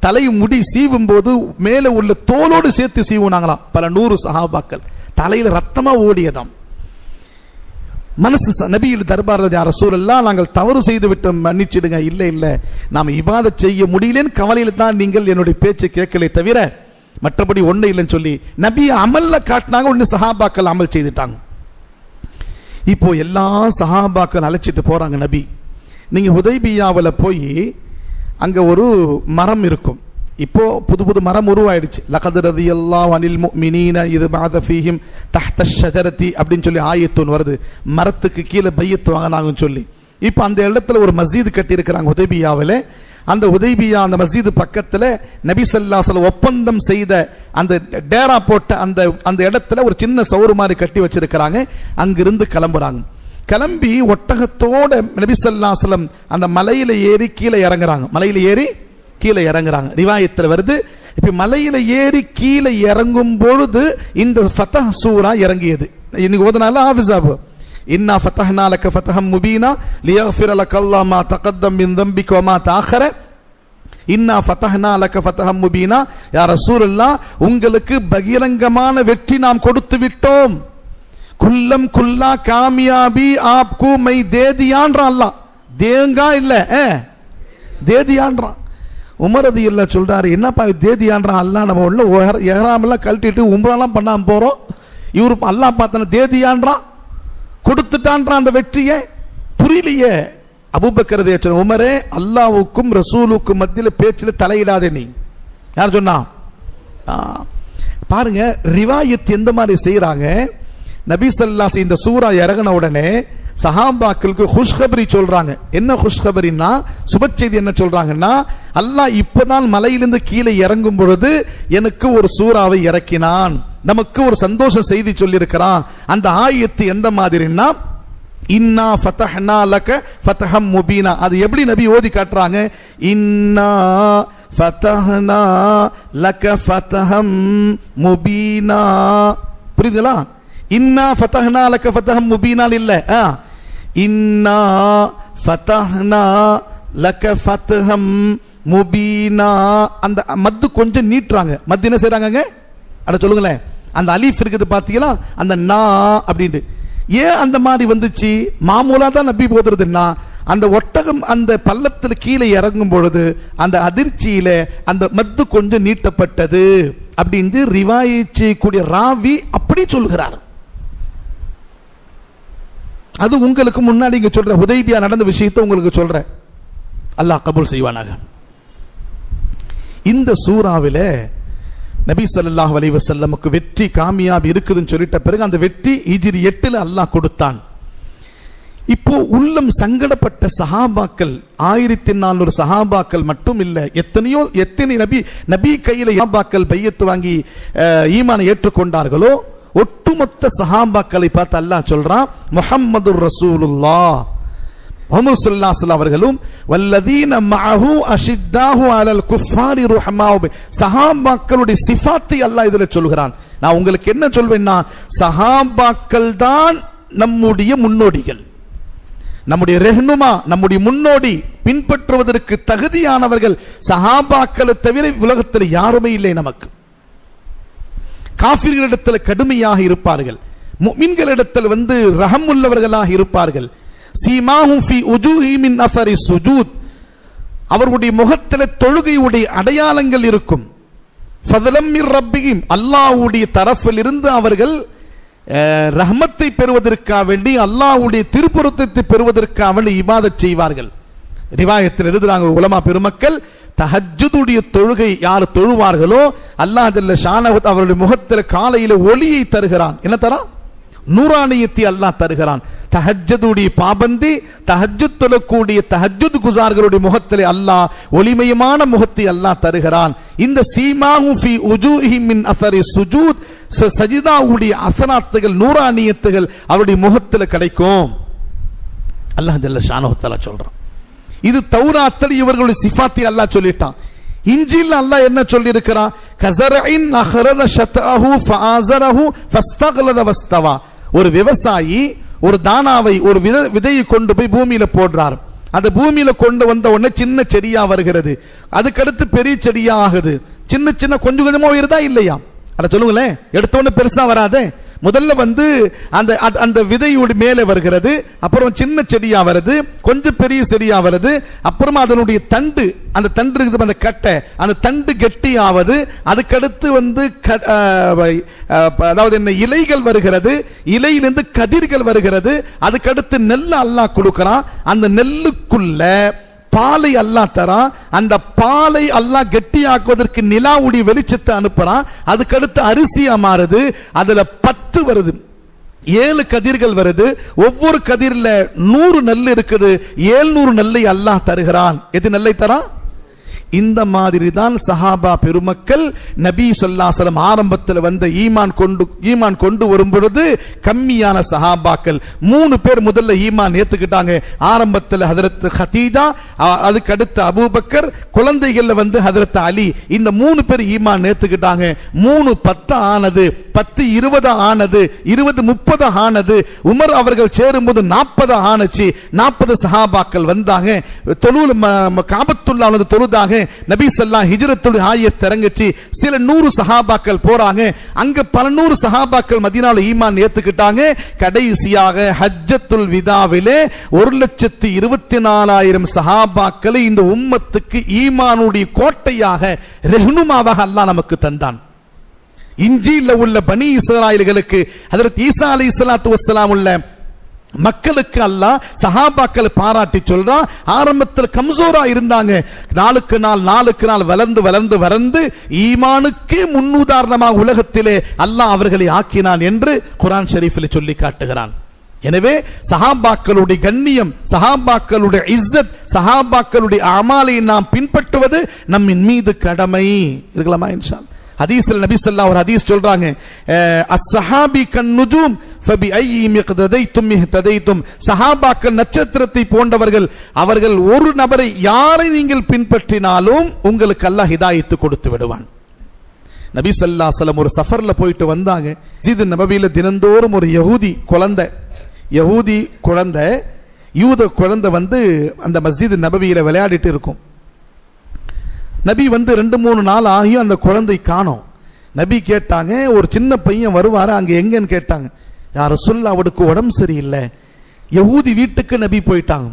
தலைமுடி சீவும் போது மேல உள்ள தோலோடு சேர்த்து சீவுனாங்களாம். பல 100 சஹாபாக்கள் தலையில ரத்தமா ஓடியதாம். மனசு நபியில் தர்பார், யா ரசூலல்லாஹ், நாங்கள் தவறு செய்து விட்டோம், மன்னிச்சிடுங்க. இல்ல இல்ல, நாம இபாதத் செய்ய முடியலன்னு கவலையில தான் நீங்கள் என்னுடைய பேச்சை கேட்கலை தவிர மற்றபடி ஒண்ணு இல்லைன்னு சொல்லி நபி அமல்ல காட்டினாங்க. ஒன்னு சஹாபாக்கள் அமல் செய்துட்டாங்க. இப்போ எல்லா சஹாபாக்கள் அழைச்சிட்டு போறாங்க நபி. நீங்க ஹுதைபியாவில் போய் அங்க ஒரு மரம் இருக்கும். இப்போ புது புது மரம் உருவாயிடுச்சு. லகத் ரலியல்லாஹு அனில் முஃமினீன இத் பஅத ஃபீஹிம் தஹ்த ஷஜரதி அப்படின்னு சொல்லி ஆயத்துன் வருது. மரத்துக்கு கீழே பையத்து வாங்கினாங்கன்னு சொல்லி. இப்போ அந்த இடத்துல ஒரு மஸ்ஜித் கட்டி இருக்கிறாங்க ஹுதைபியாவில். அந்த ஹுதைபியா அந்த மஸ்ஜித் பக்கத்துல நபி ஸல்லல்லாஹு அலைஹி வஸல்லம் ஒப்பந்தம் செய்த அந்த டேரா போட்ட அந்த இடத்துல ஒரு சின்ன சவுறு மாதிரி கட்டி வச்சிருக்கிறாங்க. அங்கிருந்து கிளம்புறாங்க. கிளம்பி ஒட்டகத்தோட நபி ஸல்லல்லாஹு அலைஹி வஸல்லம் அந்த மலையில ஏறி கீழே இறங்குறாங்க. மலையில ஏறி கீழே இறங்குறாங்க. ரிவாயத்துல வருது. இப்ப மலையில ஏறி கீழே இறங்கும் பொழுது இந்த ஃபத்ஹ் சூரா இறங்கியது. இன்னைக்கு ஓதுனால ஹாஃபிஸாபு இன்னா ஃபதஹ்னா லக ஃபதஹம் முபீனா லியக்ஃபிர லக்கல்லாஹு மா தகத்தம் மின் தம்பிக வ மா தஅخر இன்னா ஃபதஹ்னா லக ஃபதஹம் முபீனா. யா ரசூலல்லாஹ், உங்களுக்கு பகிரங்கமான வெற்றி நாம் கொடுத்து விட்டோம். குல்லம் குல்லா காமியாபி ஆப்கு மை தேதியான்றான். அல்லாஹ் தேங்கா இல்ல தேதியான்றான். உமர் ரலியல்லாஹு சொல்றாரு, என்னப்பா தேதியான்றான் அல்லாஹ், நம்ம உள்ள இஹ்ராம் எல்லாம் கழட்டிட்டு உம்ராலாம் பண்ணாம போறோம், இவரு அல்லாஹ் பார்த்தன தேதியான்றான், கொடுத்துட்டான்றான் அந்த வெற்றியை. புரியலையே. அபூபக்கர் ரலியல்லாஹு அன்ஹு, உமரே, அல்லாஹ்வுக்கும் ரசூலுக்கும் மத்தியில் பேச்சில் தலையிடாதே. நீ யார் சொன்னா? பாருங்க ரிவாயத் எந்த மாதிரி செய்யறாங்க. நபி ஸல்லல்லாஹு அலைஹி இந்த சூரா இறங்கின உடனே சஹாபாக்களுக்கு குஷ்கபரி சொல்றாங்க. என்ன குஷ்கபரின்னா, சுப செய்தி என்ன சொல்றாங்கன்னா, அல்லாஹ் இப்பதான் மலையிலிருந்து கீழே இறங்கும் பொழுது எனக்கு ஒரு சூறாவை இறக்கினான், நமக்கு ஒரு சந்தோஷ செய்தி சொல்லி இருக்கிறான். அந்த ஆயத்து எந்த மாதிரின்னா, இன்னா ஃபதஹ்னா லக ஃபதஹம் முபீனா. அது எப்படி நபி ஓதி காட்டுறாங்க? இன்னா ஃபதஹ்னா லக ஃபதஹம் முபீனா. புரியுதுங்களா? இன்னா ஃபதஹ்னா லக ஃபதஹம் முபீனா இல்ல, இன்னா ஃபதஹ்னா லக ஃபதஹம் முபீனா. அந்த மத்து கொஞ்சம் நீட்டுறாங்க. மத்து என்ன செய்றாங்க? அட சொல்லுங்களேன். அந்த அலிஃப் இருக்குது பாத்தீங்களா, அந்த நா அப்படின்ட்டு. ஏன் அந்த மாதிரி வந்துச்சு? மாமூலா தான் நபி போதுறதுன்னா, அந்த ஒட்டகம் அந்த பள்ளத்தில் கீழே இறங்கும் பொழுது அந்த அதிர்ச்சியில அந்த மத்து கொஞ்சம் நீட்டப்பட்டது அப்படின்னு ரிவாயத் செய்யக்கூடிய ராவி அப்படி சொல்கிறார். அது உங்களுக்கு முன்னாடி இங்க சொல்ற ஹுதைபியா நடந்த விஷயத்தை உங்களுக்கு சொல்ற. அல்லாஹ் கபூல் செய்வானாக. இந்த சூறாவில நபி ஸல்லல்லாஹு அலைஹி வஸல்லமுக்கு வெற்றி காமியாப் இருக்குதுன்னு சொல்லிட்ட பிறகு அந்த வெற்றி ஹிஜ்ரி 8 அல்லாஹ் கொடுத்தான். இப்போ உள்ளம் சங்கடப்பட்ட சஹாபாக்கள் 1400 சஹாபாக்கள் மட்டும் இல்ல, எத்தனை நபி கையில சஹாபாக்கள் பையத்து வாங்கி ஈமானை ஏற்றுக்கொண்டார்களோ, ஒட்டுமொத்த ஒட்டுமொத்த சஹாபாக்களை பார்த்து அல்லாஹ் சொல்றான், முஹம்மதுர் ரசூலுல்லாஹ் முஹம்மது ஸல்லல்லாஹு அலைஹி அவர்களும் வல்லதீன மஅஹு அஷித்தாஹு அலல் குஃபாரி ருஹமாஉ, சஹாபாக்களுடைய சிஃபாத்தை அல்லாஹ் இதுல சொல்கிறான். நான் உங்களுக்கு என்ன சொல்வேன்னா, சஹாபாக்கள் தான் நம்முடைய முன்னோடிகள், நம்முடைய ரெஹ்னுமா, நம்முடைய முன்னோடி, பின்பற்றுவதற்கு தகுதியானவர்கள் சஹாபாக்களை தவிர உலகத்தில் யாருமே இல்லை. நமக்கு காஃபிர்களிடத்தில் கடுமையாக இருப்பார்கள், முஃமின்களிடத்தில் ரஹம் உள்ளவர்களாக இருப்பார்கள். சீமாஹும் ஃபீ உஜூஹிஹிம் மின் அஸரி சுஜூத், அவர்களுடைய முகத்தில் தொழுகையுடைய அடையாளங்கள் இருக்கும். ஃபதலம் மிர் ரப்பிஹிம், அல்லாஹ்வுடைய தரப்பில் இருந்து அவர்கள் ரஹ்மத்தை பெறுவதற்காக வேண்டி, அல்லாஹ்வுடைய திருப்பொருத்தத்தை பெறுவதற்காக வேண்டி இபாதத் செய்வார்கள். ரிவாயத்தில் எழுதுறாங்க உலமா பெருமக்கள், தஹஜ்ஜுடைய தொழுகை யார் தொழுவார்களோ அல்லாஹ் ஜல்ல ஷானஹு அவருடைய முகத்தில் காலையில ஒளியை தருகிறான். என்ன தரான்? நூறானியத்தை அல்லாஹ் தருகிறான். தஹஜ்ஜுடைய பாபந்தி, தஹஜ்ஜுத் தொழக்கூடிய தஹஜ்ஜுத் குஸார்களுடைய முகத்திலே அல்லாஹ் ஒளிமயமான முகத்தை அல்லாஹ் தருகிறான். இந்த சீமாஹு ஃபீ உஜூஹிஹிம் மின் அஸரி சுஜூத், சஜிதாவுடைய அஸராத்துகள், நூறானியத்துகள் அவருடைய முகத்தில் கிடைக்கும். அல்லாஹ் ஜல்ல ஷானஹு தஆலா சொல்றான். இது தௌராத்தில் இவர்களுடைய சிஃபாத்தை அல்லாஹ் சொல்லிட்டான். இன்ஜீல் அல்லாஹ் என்ன சொல்லி இருக்கிறான்? கஸரஇன் அஹ்ரத ஷத்அஹு ஃபஆஸரஹு ஃபஸ்தக்லத வஸ்தவா. ஒரு விவசாயி ஒரு தானாவை, ஒரு விதையை கொண்டு போய் பூமியில போடுறார். அந்த பூமியில கொண்டு வந்த உடனே சின்ன செடியா வருகிறது, அதுக்கடுத்து பெரிய செடியா ஆகுது. சின்ன சின்ன கொஞ்சம் கொஞ்சமா வருதா இல்லையா? அட சொல்லுங்களேன், எடுத்த உடனே பெருசா வராதே. முதல்ல அந்த விதையோடு மேலே வருகிறது, அப்புறம் சின்ன செடியா வருது, கொஞ்சம் பெரிய செடியா வருது, அப்புறமா அதனுடைய தண்டு, அந்த தண்டு இருக்குது அந்த கட்டை, அந்த தண்டு கெட்டியாவது, அதுக்கடுத்து அதாவது என்ன இலைகள் வருகிறது, இலையிலிருந்து கதிர்கள் வருகிறது, அதுக்கடுத்து நெல் அல்லாஹ் கொடுக்கிறான். அந்த நெல்லுக்குள்ள பாலை அல்லாஹ் தரான். அந்த பாலை அல்லாஹ் கெட்டியாக்குவதற்கு நிலாவுடைய வெளிச்சத்தை அனுப்புறான். அதுக்கடுத்து அரிசியா மாறுது, அதுல 10 வருது, 7 கதிர்கள் வருது. ஒவ்வொரு கதிரில 100 நெல் இருக்குது, 700 நெல்லை அல்லாஹ் தருகிறான். எது நெல்லை தரான்? இந்த மாதிரி தான் சஹாபா பெருமக்கள் நபி ஸல்லல்லாஹு அலைஹி வஸல்லம் ஆரம்பத்தில் ஈமான் கொண்டு வரும் பொழுது கம்மியான சஹாபாக்கள் 3 பேர் முதல்ல ஈமான் ஏத்துக்கிட்டாங்க. ஆரம்பத்தில் ஹஜ்ரத் ஹதீஜா, அதுக்கு அடுத்து அபூபக்கர், குழந்தைகள்ல ஹஜ்ரத் அலி, இந்த 3 பேர் ஈமான் ஏத்துக்கிட்டாங்க. 3 10 ஆனது, 10 20 ஆனது, 20 30 ஆனது. உமர் அவர்கள் சேரும்போது 40 ஆனச்சு. 40 சஹாபாக்கள் வந்தாங்க. காபத்துல்லாஹ் தொழுதாக நபி ஸல்லல்லாஹு ஹிஜ்ரத்துடைய ஆயத் இறங்குச்சு. சில 100 சஹாபாக்கள் போறாங்க. அங்க பல 100 சஹாபாக்கள் மதீனாவுல ஈமான் ஏத்துக்கிட்டாங்க. கடைசியாக ஹஜ்ஜத்துல் விதாவிலே 1,24,000 சஹாபாக்களை இந்த உம்மத்துக்கு ஈமானுடைய கோட்டையாக, ரெஹ்னுமாவாக அல்லாஹ் நமக்கு தந்தான். இன்ஜீல்ல உள்ள பனி இஸ்ராயல்களுக்கு, ஹஜ்ரத் ஈசா அலைஹிஸ்ஸலாத்து வஸ்ஸலாம் உள்ள மக்களுக்கு அல்லாஹ் சஹாபாக்களை பாராட்டி சொல்றான். ஆரம்பத்தில் கம்சோரா இருந்தாங்க, நாளுக்கு நாள் வளர்ந்து ஈமானுக்கே முன்னுதாரணமாக உலகத்திலே அல்லாஹ் அவர்களை ஆக்கினான் என்று குர்ஆன் ஷரீஃபில் சொல்லி காட்டுகிறான். எனவே சஹாபாக்களுடைய கண்ணியம், சஹாபாக்களுடைய இஸ்ஸத், சஹாபாக்களுடைய அமாலை நாம் பின்பற்றுவது நம்மின் மீது கடமை. இருக்கலாமா? இன்ஷா அல்லாஹ். ஹதீஸ்ல நபி ஸல்லல்லாஹு ஒரு ஹதீஸ் சொல்றாங்க, அஸ்ஸஹாபி கன்னுஜூம் ஃபபி ஐயி மிக்ததைத்தும் இஹ்ததைத்தும். சஹாபாக்கள் நட்சத்திரத்தை போன்றவர்கள். அவர்கள் ஒரு நபரை, யாரை நீங்கள் பின்பற்றினாலும் உங்களுக்கு அல்லாஹ் ஹிதாயத்து கொடுத்து விடுவான். நபி ஸல்லல்லாஹு அலைஹி வஸல்லம் ஒரு சஃபர்ல போயிட்டு வந்தாங்க. மஸ்ஜித் நபவியில தினந்தோறும் ஒரு யஹூதி குழந்தை யூத குழந்தை அந்த மஸ்ஜித் நபவியில விளையாடிட்டு இருக்கும். நபி 2-3 நாள் ஆகியும் அந்த குழந்தை காணோம். நபி கேட்டாங்க, ஒரு சின்ன பையன் வருவாரு, அங்க எங்கன்னு கேட்டாங்க. யா ரசூலுல்லாஹ், அவருக்கு உடம்பு சரியில்லை. யஹூதி வீட்டுக்கு நபி போயிட்டாங்க.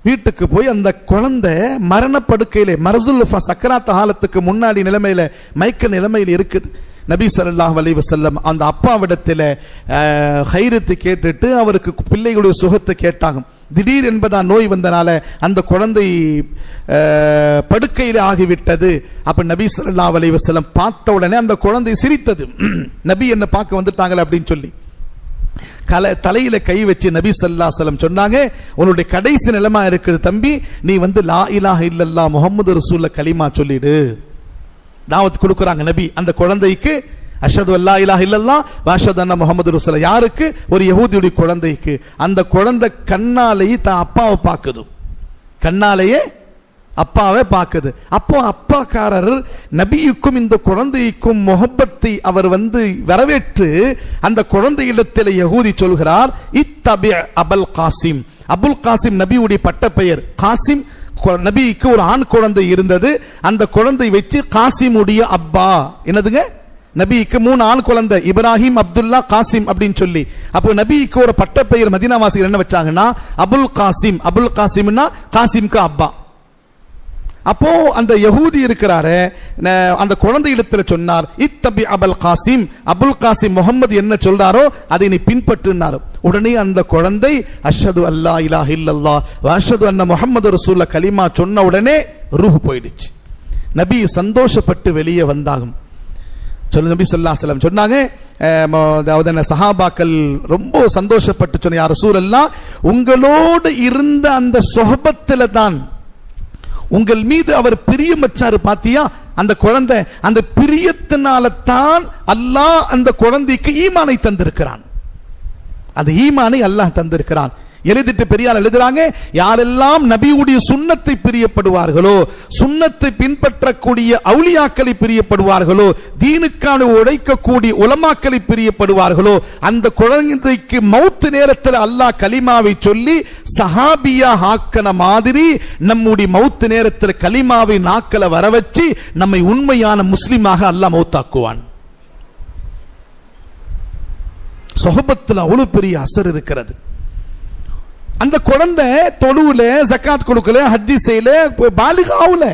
வீட்டுக்கு போய் அந்த குழந்தை மரணப்படுக்கையிலே, மரசுல் சக்கராத் ஹாலத்துக்கு முன்னாடி நிலைமையில, மயக்க நிலைமையில் இருக்குது. நபி ஸல்லல்லாஹு அலைஹி வஸல்லம் அந்த அப்பாவிடத்தில் ஹைரத்து கேட்டுட்டு அவருக்கு பிள்ளைகளுடைய சுகத்தை கேட்டாங்க. திடீர் என்பதா நோய் வந்தனால அந்த குழந்தை படுக்கையில் ஆகிவிட்டது. அப்ப நபி ஸல்லல்லாஹு அலைஹி வஸல்லம் பார்த்த உடனே அந்த குழந்தை சிரித்தது. நபி என்ன பார்க்க வந்துட்டாங்களே அப்படின்னு சொல்லி தலையில கை வச்சு நபி ஸல்லல்லாஹு அலைஹி வஸல்லம் சொன்னாங்க, உன்னுடைய கடைசி நிலைமை இருக்குது தம்பி, நீ லா இலாஹ இல்லல்லாஹ் முஹம்மது ரசூலுல்லாஹ் கலிமா சொல்லிடு. தாவத் கொடுக்குறாங்க நபி அந்த குழந்தைக்கு. அஷ்ஹது அல்லா இலாஹ இல்லல்லாஹ் வ அஷ்ஹது அன்ன முஹம்மது ரசூலுல்லாஹ். யாருக்கு? ஒரு யஹூதியுடைய குழந்தைக்கு. அந்த குழந்தை கண்ணாலேயே தான் அப்பாவை பார்க்குது, கண்ணாலேயே அப்பாவை பார்க்குது. அப்போ அப்பாக்காரர் நபியுக்கும் இந்த குழந்தைக்கும் முஹப்பத்தை அவர் வரவேற்று அந்த குழந்தையிடத்தில் யஹூதி சொல்கிறார், இத்தபி அபுல் காசிம். அபுல் காசிம் நபியுடைய பட்ட பெயர். காசிம் நபிக்கு ஒரு ஆண் குழந்தை இருந்தது. அந்த குழந்தை வச்சு காசிமுடைய அப்பா, என்னதுங்க, நபிக்கு 3 ஆண் குழந்தை, இப்ராஹிம், அப்துல்லா, காசிம் அப்படின்னு சொல்லி. அப்போ நபிக்கு ஒரு பட்ட பெயர் மதீனாவாசிகள் என்ன வச்சாங்கன்னா அபுல் காசிம். அபுல் காசிம்னா காசிம்க்கு அப்பா. அப்போ அந்த யஹூதி இருக்கிறாரு, அந்த குழந்தை இடத்துல சொன்னார், இத்தபி அபுல் காசிம், அபுல் காசிம் முகமது என்ன சொல்றாரோ அதை நீ பின்பற்றுனார். உடனே அந்த குழந்தை அஷ்ஹது அல்லா இலாஹ இல்லல்லாஹ் வ அஷ்ஹது அன்ன முஹம்மது ரசூலுல்லாஹ் கலிமா சொன்ன உடனே ரூஹ் போயிடுச்சு. நபி சந்தோஷப்பட்டு வெளியே வந்தாங்க. நபி ஸல்லல்லாஹு அலைஹி வஸல்லம் சொன்னாங்க, அதாவது சஹாபாக்கள் ரொம்ப சந்தோஷப்பட்டு சொன்ன, யா ரசூலல்லாஹ், உங்களோடு இருந்த அந்த சொஹபத்துல தான் உங்கள் மீது அவர் பிரியம் வச்சாரு பாத்தியா அந்த குழந்தை, அந்த பிரியத்தினால தான் அல்லாஹ் அந்த குழந்தைக்கு ஈமானை தந்திருக்கிறான். அந்த ஈமானை அல்லாஹ் தந்திருக்கிறான். எழுதிட்டு பெரியார் எழுதுறாங்க, யாரெல்லாம் நபியுடைய சுன்னத்தை பிரியப்படுவார்களோ, சுன்னத்தை பின்பற்றக்கூடிய அவுலியாக்களை பிரியப்படுவார்களோ, தீனுக்கான உழைக்கக்கூடிய உலமாக்களை பிரியப்படுவார்களோ, அந்த குழந்தைக்கு மௌத்து நேரத்தில் அல்லாஹ் கலிமாவை சொல்லி சஹாபியா ஆக்கன மாதிரி நம்முடைய மௌத்து நேரத்தில் கலிமாவை நாக்கல வர வச்சு நம்மை உண்மையான முஸ்லிமாக அல்லாஹ் மௌத்தாக்குவான். சொஹபத்தில் அவ்வளவு பெரிய அசர் இருக்கிறது. அந்த குழந்தை தொழுவுல, ஜக்காத் கொடுக்கல, ஹஜ்ஜி செய்யல, பாலிகாவுல.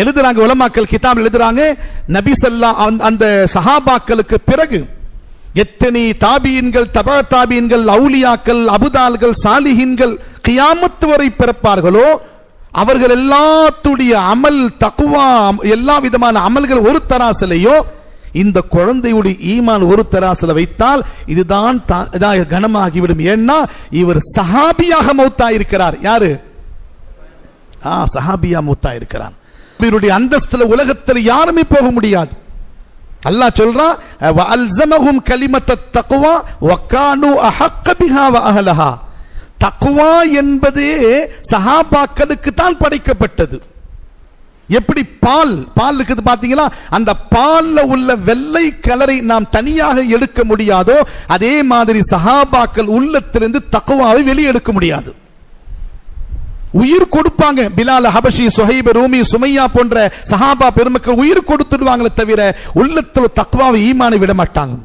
எழுதுறாங்க உலமாக்கள் கிதாப் எழுதுறாங்க, நபி ஸல்லல்லாஹு அந்த சஹாபாக்களுக்கு பிறகு எத்தனை தாபீன்கள், தபா தாபீன்கள், அவுலியாக்கள், அபுதால்கள், சாலிஹீன்கள் கியாமத் வரை பிறப்பார்களோ அவர்கள் எல்லாத்துடைய அமல், தக்வா, எல்லா விதமான அமல்கள் ஒரு தராசிலையோ இந்த குழந்தையுடைய ஈமான் ஒரு தராசில வைத்தால் இதுதான் கனமாகிவிடும். ஏன்னா இவர் சஹாபியாக மௌத்தாயிருக்கிறார். யாரு? சஹாபியா மௌத்தாயிருக்கிறார். இவருடைய அந்தஸ்துல உலகத்தில் யாருமே போக முடியாது. அல்லாஹ் சொல்றான், வஅல்ஸமஹும் கலிமத்தத் தக்வா வகானு அஹக்க பிஹா வஅஹலஹா. தக்வா என்பது சஹாபாக்களுக்கு தான் படைக்கப்பட்டது. எப்படி பால் இருக்குது பாத்தீங்களா, அந்த பால்ல உள்ள வெள்ளை கலரை நாம் தனியாக எடுக்க முடியாதோ அதே மாதிரி சஹாபாக்கள் உள்ளத்திலிருந்து தக்வாவை வெளியே எடுக்க முடியாது. உயிர் கொடுப்பாங்க. பிலால் ஹபஷி, சுஹைப் ரூமி, சுமையா போன்ற சஹாபா பெருமக்கள் உயிர் கொடுத்துடுவாங்களே தவிர உள்ளத்தில் தக்வாவை, ஈமானை விட மாட்டாங்க.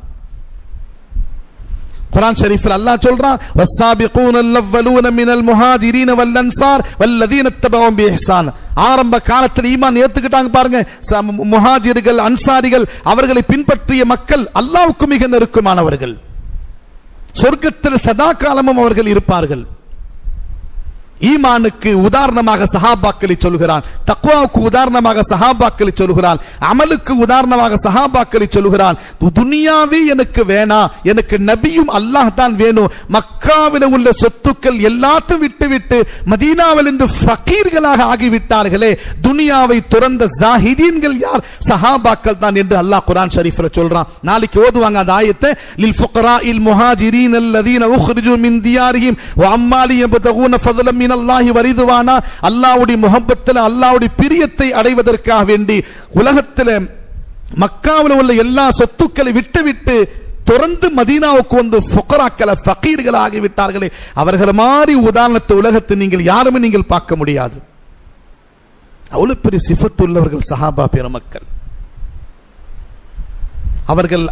குர்ஆன் ஷரீஃபில் அல்லாஹ் சொல்றான், வஸ்ஸாபிகூனல் அவ்வலூன மினல் முஹாஜிரீன வல் அன்சார் வல்லதீன தபஅஹும் பிஇஹ்சான். ஆரம்ப காலத்தில் ஈமான் ஏத்துக்கிட்டாங்க பாருங்க, முஹாஜிர்கள், அன்சாரிகள், அவர்களை பின்பற்றிய மக்கள் அல்லாஹ்வுக்கு மிக நெருக்கமானவர்கள். சொர்க்கத்தில் சதா காலமும் அவர்கள் இருப்பார்கள். ஈமானுக்கு உதாரணமாக சஹாபாக்களை சொல்கிறான், தக்வாவுக்கு உதாரணமாக சஹாபாக்களை சொல்கிறான், அமலுக்கு உதாரணமாக சஹாபாக்களை சொல்கிறான். துனியாவே எனக்கு வேணாம், எனக்கு நபியும் அல்லாஹ் தான் வேணும். மக்காவில் உள்ள சொத்துக்கள் எல்லாத்தையும் விட்டுவிட்டு மதீனாவிலிருந்து ஃபகீர்களாக ஆகிவிட்டார்களே, துனியாவை துறந்த ஜாஹிதீன்கள் யார்? சஹாபாக்கள் தான் என்று அல்லாஹ் குர்ஆன் ஷரீஃப்ல சொல்றான். நாளைக்கு ஓதுவாங்க அந்த ஆயத்தை, லில் ஃபுகராஇல் முஹாஜிரீன் அல்லதீன உக்ரிஜு மின் தியாரிஹிம் வ அம்மாலிஹிம் யப்தகூன ஃபضلا அல்லாஹி வரிதுவானா. அல்லாஹ்வுடைய முஹப்பத்தில், அல்லாஹ்வுடைய பிரியத்தை அடைவதற்காக வேண்டி உலகத்தில் மக்காவில் உள்ள எல்லா சொத்துக்களை விட்டுவிட்டு தொடர்ந்து மதீனாவுக்கு வந்து ஃபுகராக்கள், ஃபகீர்கள் ஆகிவிட்டார்களே, அவர்கள் மாதிரி உதாரணத்தை உலகத்தில் நீங்கள் யாருமே நீங்கள் பார்க்க முடியாது. அவ்வளவு பெரிய சிஃபத்துள்ளவர்கள் சஹாபா பெருமக்கள். அவர்கள்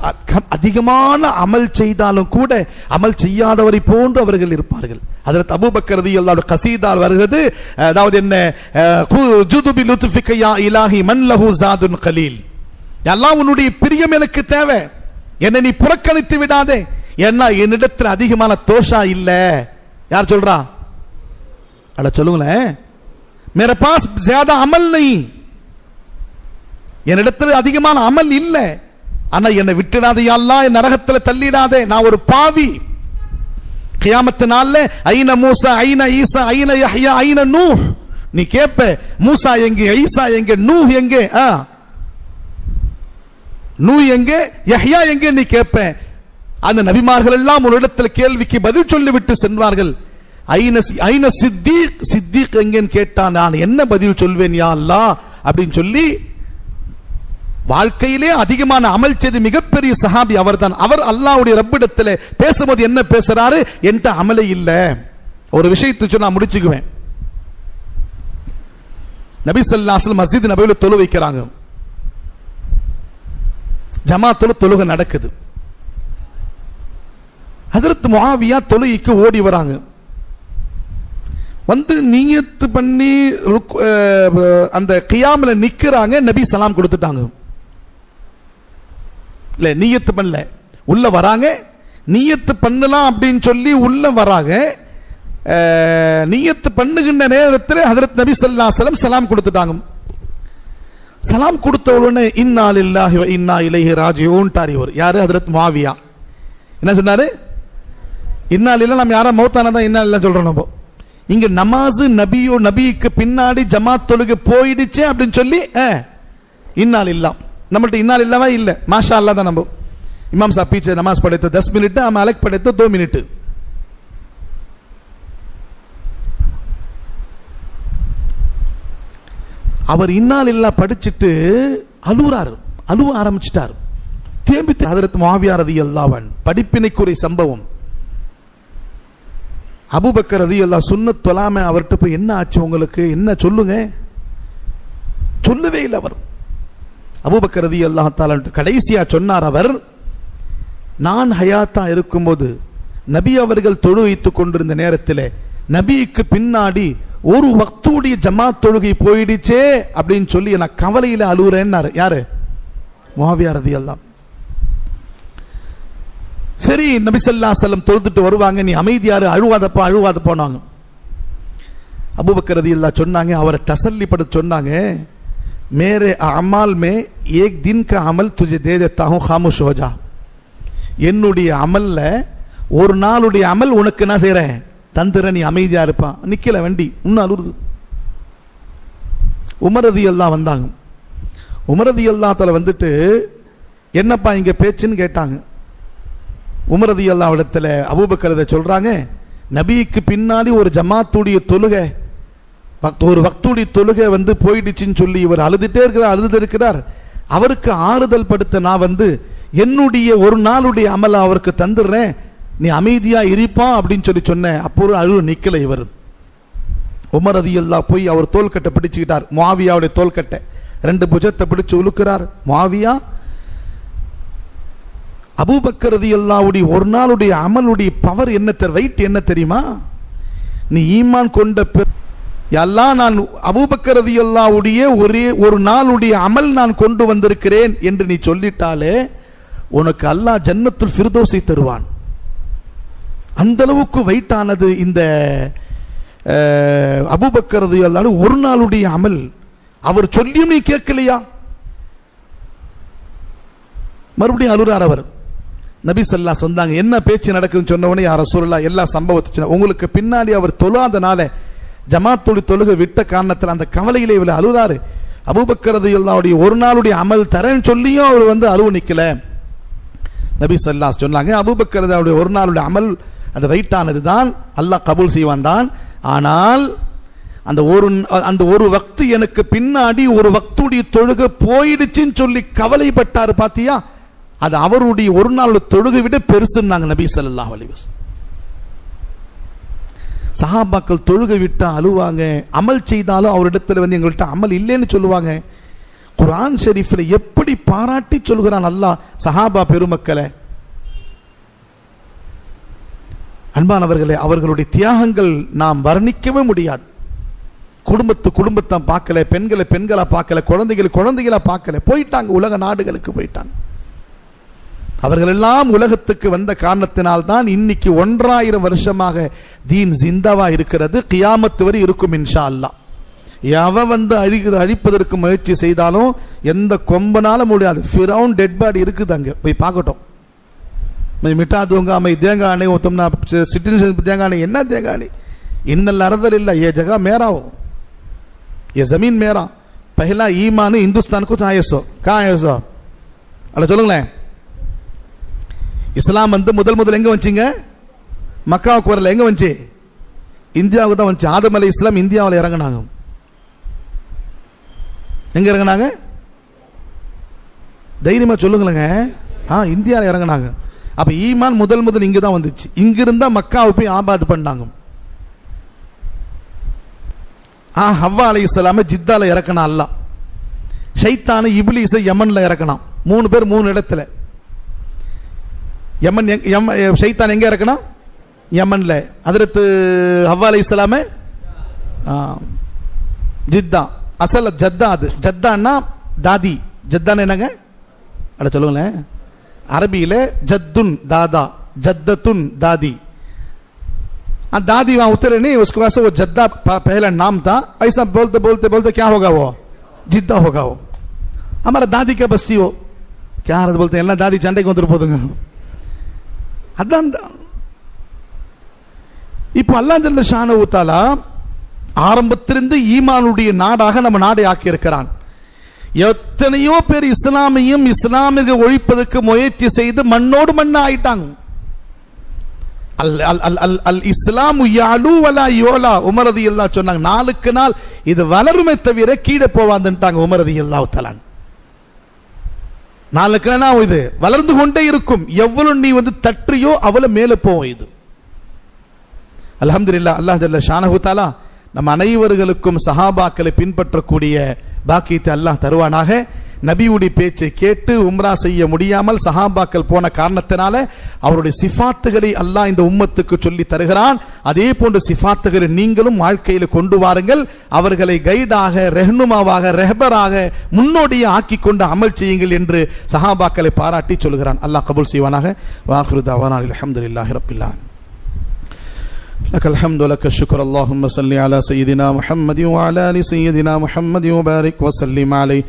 அதிகமான அமல் செய்தாலும் கூட அமல் செய்யாதவரை போன்று அவர்கள் இருப்பார்கள். ஹஜ்ரத் அபூபக்கர் ரலியல்லாஹு அன்ஹு கஸீதால் வருகிறது, அதாவது என்ன, ஜுதுபி லுத்ஃபிக யா இலாஹி மன் லஹு ஜாதுன் கலீல். அல்லாஹ், உன்னுடைய பிரியம் எனக்கு தேவை, என்னை நீ புறக்கணித்து விடாதே, ஏன்னா என்னிடத்தில் அதிகமான தோஷா இல்ல. யார் சொல்றா? அட சொல்லுங்களேன், மேரே பாஸ் ஜ்யாதா அமல் நஹி, என்னிடத்தில் அதிகமான அமல் இல்ல, ஆனா என்னை விட்டுடாதே யா அல்லாஹ், என் நரகத்தில் தள்ளிடாதே, நான் ஒரு பாவி. கியாமத்து நாள்ல ஐன மூசா, ஐன ஈசா, ஐன யஹ்யா, ஐன நூஹ், நீ கேப்ப மூசா எங்கே, ஈசா எங்கே, நூஹ் எங்கே? நூ எங்கே, யஹ்யா எங்கே நீ கேட்பேன். அந்த நபிமார்கள் எல்லாம் ஒரு இடத்துல கேள்விக்கு பதில் சொல்லிவிட்டு சென்றார்கள். ஐன சித்தீக், சித்தீக் எங்கேன்னு கேட்டா நான் என்ன பதில் சொல்வேன் யா அல்லாஹ் அப்படின்னு சொல்லி வாழ்க்கையிலே அதிகமான அமல் செய்து மிகப்பெரிய சஹாபி அவர்தான். அவர் அல்லாஹ்வுடைய ரப்பிடத்தில் பேசும்போது என்ன பேசுறாரு, என்கிட்ட அமலே இல்ல. ஒரு விஷயத்தை சொன்னா முடிச்சுக்குவேன். நபி ஸல்லல்லாஹு அலைஹி வஸல்லம் மஸ்ஜித் நபவியில தொழு வைக்கிறாங்க. ஜமாத்துல தொழுகை நடக்குது. ஹஜ்ரத் முஆவியா தொழுகைக்கு ஓடி வராங்க. வந்து நியத்து பண்ணி அந்த கியாம்ல நிக்கிறாங்க. நபி சலாம் கொடுத்துட்டாங்க. இல்ல நியத்து பண்ணல, உள்ள வராங்க. நியத்து பண்ணலாம் அப்படின்னு சொல்லி உள்ள வராங்க. நியத்து பண்ணுகின்ற நேரத்தில் ஹஜ்ரத் நபி ஸல்லல்லாஹு அலைஹி வஸல்லம் சலாம் கொடுத்துட்டாங்க. சலாம் கொடுத்த உடனே இன்னா லில்லாஹி வ இன்னா இலைஹி ராஜிஊன் தாரிவர். யாரு? ஹஜ்ரத் முஆவியா. என்ன சொன்னாரு? இன்னா லில்லாஹ். நம்ம யாரா மௌத்தானா தான் இன்னா லில்லாஹ் சொல்றோம். நம்ம இங்க நமாஸ் நபிக்கு பின்னாடி ஜமாத் தொழுகை போயிடுச்சு அப்படின்னு சொல்லி இன்னா லில்லாஹ். நம்மள்ட்ட இன்னா லில்லாஹ்வா இல்ல, மாஷா அல்லாஹ் தான். நம்ம இமாம் சாஹப் पीछे नमाज पढ़े तो 10 मिनट, हम अलग पढ़े तो 2 मिनट. அவர் இன்னால் இல்லா படிச்சுட்டு அழுறாரு, அழுவ ஆரம்பிச்சிட்டார். தேம்பி ஹஜ்ரத் முஆவியா ரலியல்லாஹு அன்ஹு. படிப்பினைக்குரிய சம்பவம். அபூபக்கர் ரலியல்லாஹு சுன்னத் தொழாம அவர்கிட்ட போய் என்ன ஆச்சு உங்களுக்கு, என்ன சொல்லுங்க, சொல்லவே இல்லை அவர். அபூபக்கர் ரலியல்லாஹு தஆலா கடைசியா சொன்னார் அவர், நான் ஹயாத்தா இருக்கும்போது நபி அவர்கள் தொழு வைத்துக் கொண்டிருந்த நேரத்தில் நபிக்கு பின்னாடி ஒரு வக்துடைய ஜமாத் தொழுகை போயிடுச்சே அப்படின்னு சொல்லி நான் கவலையில அழுறேன்னாரு. யாரு? முஆவியா ரலியல்லாஹு. சரி, நபி ஸல்லல்லாஹு அலைஹி வஸல்லம் தொழுதுட்டு வருவாங்க. நீ அமைதியாரு, அழுவாதப்பா அழுவாதப்பானாங்க. அபூபக்கர் ரலியல்லாஹு சொன்னாங்க, அவரை தசல்லிப்படுத்த சொன்னாங்க, मेरे अमाल में एक दिन का अमल तुझे दे देता हूं, खामोश हो जा. என்னுடைய அமல்ல ஒரு நாளுடைய அமல் உனக்கு நான் செய்றேன், தந்துற, நீ அமைதியா இருப்பான். நிக்கல வண்டி, இன்னும் அழுது. உமர் ரலியல்லாஹு வந்தாங்க. உமர் ரலியல்லாஹு தஆலா வந்துட்டு என்னப்பா இங்க பேச்சுன்னு கேட்டாங்க. உமர் ரலியல்லாஹு இடத்துல அபூபக்கர் இதை சொல்றாங்க, நபிக்கு பின்னாடி ஒரு ஜமாத்துடைய தொழுகை, ஒரு வக்துடைய தொழுகை வந்து போயிடுச்சுன்னு சொல்லி இவர் அழுதுட்டே இருக்கிறார். அவருக்கு ஆறுதல் படுத்த நான் வந்து என்னுடைய ஒரு நாளுடைய அமலை அவருக்கு தந்துடுறேன், நீ அமைதியா இருப்பா அப்படின்னு சொல்லி சொன்னேன். அப்போ அழுவ நிக்கல இவர். உமர் ரலியல்லாஹு போய் அவர் தோள்கட்டை பிடிச்சுக்கிட்டார். முஆவியாவுடைய தோள்கட்டை ரெண்டு புஜத்தை பிடிச்சு உலுக்கிறார். முஆவியா, அபூபக்கர் ரலியல்லாஹுடைய ஒரு நாளுடைய அமலுடைய பவர் என்ன, வெயிட் என்ன தெரியுமா? நீ ஈமான் கொண்ட அல்லாஹ், நான் அபூபக்கர் ரலியல்லாஹுடைய ஒரே ஒரு நாளுடைய அமல் நான் கொண்டு வந்திருக்கிறேன் என்று நீ சொல்லிட்டாலே உனக்கு அல்லாஹ் ஜன்னத்துல் ஃபிர்தௌஸை தருவான். அந்த அளவுக்கு வெயிட் ஆனது இந்த அபூபக்கர் ரலியல்லாஹு ஒரு நாளுடைய அமல். அவர் சொல்லியும் நீ கேட்கலையா? மறுபடியும் அழுறார் அவர். நபி ஸல்லல்லாஹு சொன்னாங்க, என்ன பேச்சு நடக்குதுன்னு சொன்ன உடனே யா ரசூலுல்லாஹ் எல்லா சம்பவத்தை சொன்ன. உங்களுக்கு பின்னாடி அவர் தொழாதனால, ஜமாத்துடைய தொழுகை விட்ட காரணத்தில் அந்த கவலையிலே இவளை அழுறாரு. அபூபக்கர் ரலியல்லாஹுடைய ஒரு நாளுடைய அமல் தரேன்னு சொல்லியும் அவர் வந்து அழுவ நிக்கல. நபி ஸல்லல்லாஹு சொன்னாங்க, அபூபக்கர் ரலியல்லாஹுடைய ஒரு நாளுடைய அமல் அது வெயிட்டானது தான், அல்லாஹ் கபூல் செய்வான் தான். ஆனால் அந்த ஒரு வக்து எனக்கு பின்னாடி ஒரு வக்துடைய தொழுகை போயிடுச்சுன்னு சொல்லி கவலைப்பட்டாரு பாத்தியா, அது அவருடைய ஒரு நாள் தொழுகை விட பெருசுன்னாங்க நபி ஸல்லல்லாஹு அலைஹி வஸல்லம். சஹாபாக்கள் தொழுகை விட்டா அழுவாங்க, அமல் செய்தாலும் அவரிடத்துல வந்து எங்கள்கிட்ட அமல் இல்லைன்னு சொல்லுவாங்க. குர்ஆன் ஷரீஃப்ல எப்படி பாராட்டி சொல்கிறான் அல்லாஹ் சஹாபா பெருமக்களை. அன்பானவர்களே, அவர்களுடைய தியாகங்கள் நாம் வர்ணிக்கவே முடியாது. குடும்பத்தை பார்க்கல, பெண்களை பார்க்கல, குழந்தைகளை பார்க்கல, போயிட்டாங்க, உலக நாடுகளுக்கு போயிட்டாங்க. அவர்கள் எல்லாம் உலகத்துக்கு வந்த காரணத்தினால் தான் இன்னைக்கு 1000 வருஷமாக தீன் ஜிந்தாவா இருக்கிறது. கியாமத் வரை இருக்கும் இன்ஷா அல்லாஹ். எவ வந்து அழிப்பதற்கு முயற்சி செய்தாலும் எந்த கொம்பனால முடியாது. ஃபிரௌன் டெட் பாடி இருக்குது, அங்க போய் பார்க்கட்டும். मिटा दूंगा, मैं देगा नहीं, वो तुमने सिटीजनशिप देगा नहीं. என்ன देगा नहीं? इन्नल अर्दलिल्लाह, ये जगह मेरा हो, ये जमीन मेरा. पहला ईमान हिंदुस्तान को चाहिए सो, कहाँ है सो? அல்ல சொல்லுங்களேன். இஸ்லாம் வந்து முதல் எங்க வந்துச்சுங்க? மக்காவுக்கு வரல. எங்க வந்துச்சு? இந்தியாவுக்கு தான் வந்துச்சு. ஆதம் அலைஹிஸ்ஸலாம் இந்தியாவில் இறங்கினாங்க. எங்க இறங்கினாங்க? தைரியமா சொல்லுங்களேங்க. இந்தியாவில் இறங்கினாங்க. அப்ப ஈமான் முதல் இங்க தான் வந்துச்சு. இங்கிருந்தா மக்காவை போய் ஆபாத் பண்ணாங்க. ஹவ்வா அலைஹிஸ்ஸலாம ஜித்தால இறக்கணும் அல்லாஹ். ஷைத்தான இப்லீஸை யமன்ல இறக்கணும். 3 பேர் 3 இடத்துல. யமன் ஷைத்தான் எங்க இறக்கணும்? யமன்ல. ஹஜ்ரத் ஹவ்வா அலைஹிஸ்ஸலாம ஜித்தா. அசல் ஜத்தா. அது ஜத்தான்னா தாதி. ஜத்தான்னு என்னங்க? அட சொல்லுங்களேன். அரபியில ஜத்துன் दादा, जद्दतुन दादी. दादी वहां उतरे नहीं, उसके पास वो जद्दा पहला नाम था. ऐसा बोलते बोलते बोलते क्या होगा? वो जिद्दा होगा. वो हमारा दादी का बस्ती हो क्या बोलते हैं எல்லாம் दादी சண்டைக்கு வந்துட்டு போதுங்க. அதான் இப்போ அல்லாஹ் ஜல்ல ஷானஹு தஆலா ஆரம்பத்திலிருந்து ஈமானுடைய நாடாக நம்ம நாடை ஆக்கி இருக்கிறான். எத்தனையோ பேர் இஸ்லாமையும் இஸ்லாமிய ஒழிப்பதற்கு முயற்சி செய்து மண்ணோடு மண்ணா ஆயிட்டாங்க. அல் இஸ்லாம் யாலு வலா யோலா. உமர் ரலியல்லாஹு சொன்னாங்க, நாளுக்கு நாள் இது வளருமே தவிர கீழே போவாதுன்ட்டாங்க உமர் ரலியல்லாஹு தஆலா. நாளுக்கு நாள் இது வளர்ந்து கொண்டே இருக்கும். எவ்வளவு நீ வந்து தற்றியோ அவ்வளவு மேலே போவோம். இது அல்ஹம்துலில்லாஹ். அல்லாஹ் ஜல்ல ஷானஹு தஆலா நம் அனைவர்களுக்கும் சஹாபாக்களை பின்பற்றக்கூடிய பாக்கியத்தை அல்லாஹ் தருவானாக. நபியுடைய பேச்சை கேட்டு உம்ரா செய்ய முடியாமல் சஹாபாக்கள் போன காரணத்தினால அவருடைய சிஃபாத்துகளை அல்லாஹ் இந்த உம்மத்துக்கு சொல்லி தருகிறான். அதே போன்ற சிஃபாத்துகளை நீங்களும் வாழ்க்கையில் கொண்டு வாருங்கள். அவர்களை கைடாக, ரெஹ்னுமாவாக, ரெஹபராக, முன்னோடியை ஆக்கி கொண்டு அமல் செய்யுங்கள் என்று சஹாபாக்களை பாராட்டி சொல்கிறான். அல்லாஹ் கபூல் செய்வானாக. வாஹிரு தஅவானா அல்ஹம்துலில்லாஹி ரப்பில் ஆலமீன். لك الحمد لك الشكر. اللهم صل على سيدنا محمد وعلى آل سيدنا محمد وبارك وسلم عليه.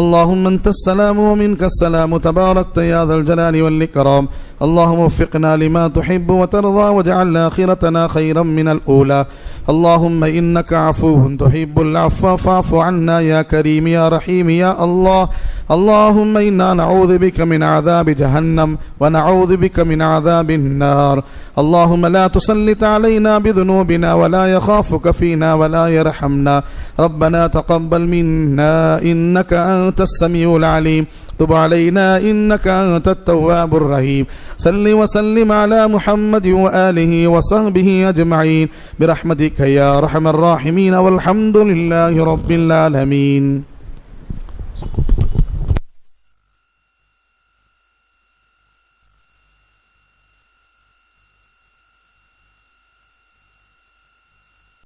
اللهم أنت السلام ومنك السلام تباركت يا ذا الجلال والإكرام. اللهم وفقنا لما تحب وترضى واجعل آخرتنا خيرا من الأولى. اللهم إنك عفو تحب العفو فاعف عنا يا كريم يا رحيم يا الله. اللهم إنا نعوذ بك من عذاب جهنم ونعوذ بك من عذاب النار. اللهم لا تسلط علينا بذنوبنا ولا يخافك فينا ولا يرحمنا. ربنا تقبل منا إنك أنت السميع العليم. تب علينا إنك أنت التواب الرحيم. صل وسلم على محمد وآله وصحبه أجمعين برحمتك يا أرحم الراحمين والحمد لله رب العالمين.